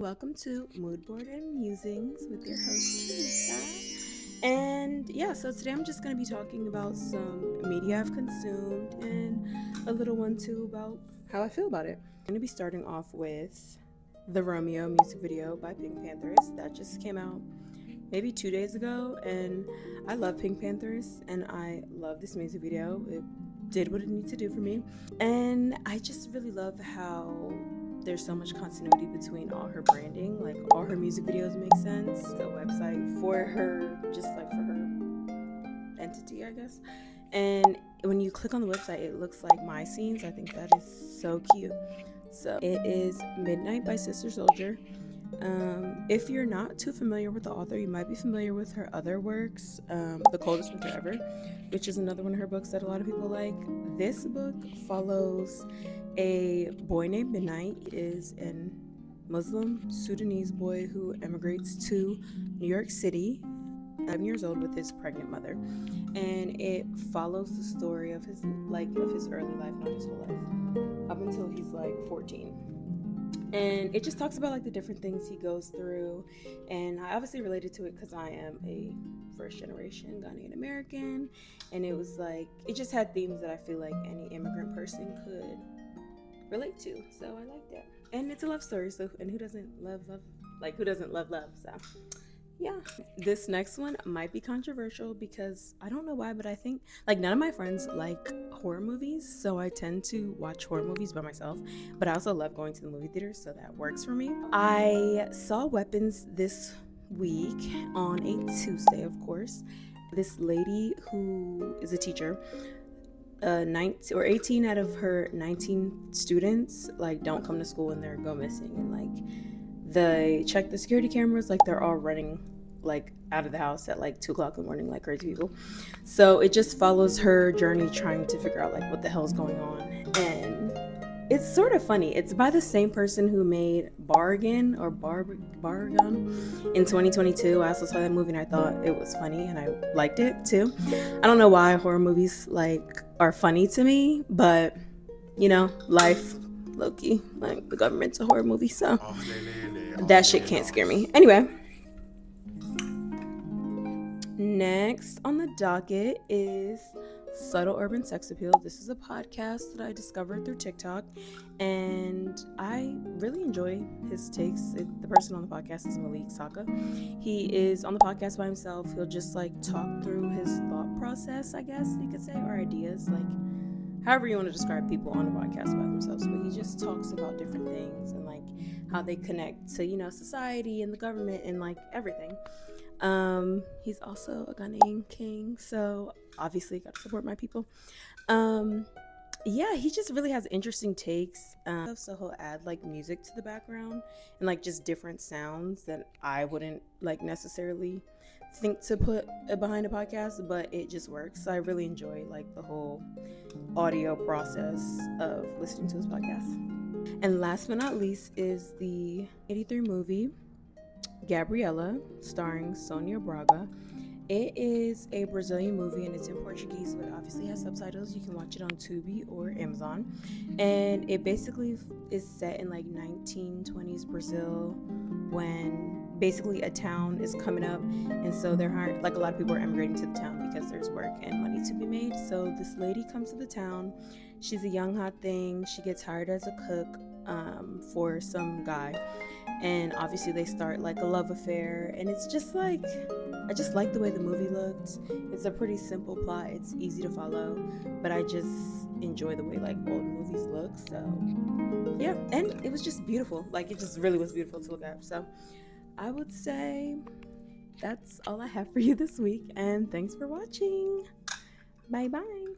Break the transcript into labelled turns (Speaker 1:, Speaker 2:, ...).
Speaker 1: Welcome to Moodboard Musings with your host, Lisa. And so today I'm just going to be talking about some media I've consumed and a little one too about how I feel about it. I'm going to be starting off with the Romeo music video by Pink Panthers that just came out maybe 2 days ago, and I love Pink Panthers and I love this music video. It did what it needed to do for me, and I just really love how there's so much continuity between all her branding. Like, all her music videos make sense. The website for her, just like for her entity, I guess. And when you click on the website, it looks like my scenes. I think that is so cute. So it is Midnight by Sister Soldier. If you're not too familiar with the author, you might be familiar with her other works, The Coldest Winter Ever, which is another one of her books that a lot of people like. This book follows a boy named Midnight. He is a Muslim Sudanese boy who immigrates to New York City, 11 years old, with his pregnant mother, and it follows the story of his early life, not his whole life, up until he's like 14. And it just talks about like the different things he goes through, and I obviously related to it because I am a first generation Ghanaian American, and it was like, it just had themes that I feel like any immigrant person could relate to, so I liked it. And it's a love story, so, and who doesn't love love, so yeah. This next one might be controversial because I don't know why, but I think like none of my friends like horror movies, so I tend to watch horror movies by myself, but I also love going to the movie theater, so that works for me. I saw Weapons this week on a Tuesday, of course. This lady who is a teacher, 18 out of her 19 students like don't come to school and they go missing, and like they check the security cameras, like they're all running like out of the house at like 2:00 in the morning like crazy people. So it just follows her journey trying to figure out like what the hell's going on, and it's sort of funny. It's by the same person who made Bargain in 2022. I also saw that movie and I thought it was funny and I liked it too. I don't know why horror movies like are funny to me, but you know, life, low-key, like the government's a horror movie, so that shit can't scare me. Anyway, next on the docket is Subtle Urban Sex Appeal. This is a podcast that I discovered through TikTok, and I really enjoy his takes. The person on the podcast is Malik Saka. He is on the podcast by himself. He'll just like talk through his thought process, I guess you could say, or ideas, like however you want to describe people on a podcast by themselves. But he just talks about different things and like how they connect to, you know, society and the government and like everything. He's also a Ghanaian king, so obviously gotta support my people. He just really has interesting takes. So he'll add like music to the background and like just different sounds that I wouldn't like necessarily think to put behind a podcast, but it just works. So I really enjoy like the whole audio process of listening to his podcast. And last but not least is the 83 movie Gabriella, starring Sonia Braga. It is a Brazilian movie and it's in Portuguese, but obviously has subtitles. You can watch it on Tubi or Amazon. And it basically is set in like 1920s Brazil, when basically a town is coming up, and so they're hired, like a lot of people are emigrating to the town because there's work and money to be made. So this lady comes to the town. She's a young hot thing. She gets hired as a cook for some guy, and obviously they start like a love affair, and it's just like, I just like the way the movie looked. It's a pretty simple plot, it's easy to follow, but I just enjoy the way like old movies look. So yeah, and it was just beautiful. Like, it just really was beautiful to look at. So I would say that's all I have for you this week, and thanks for watching. Bye bye.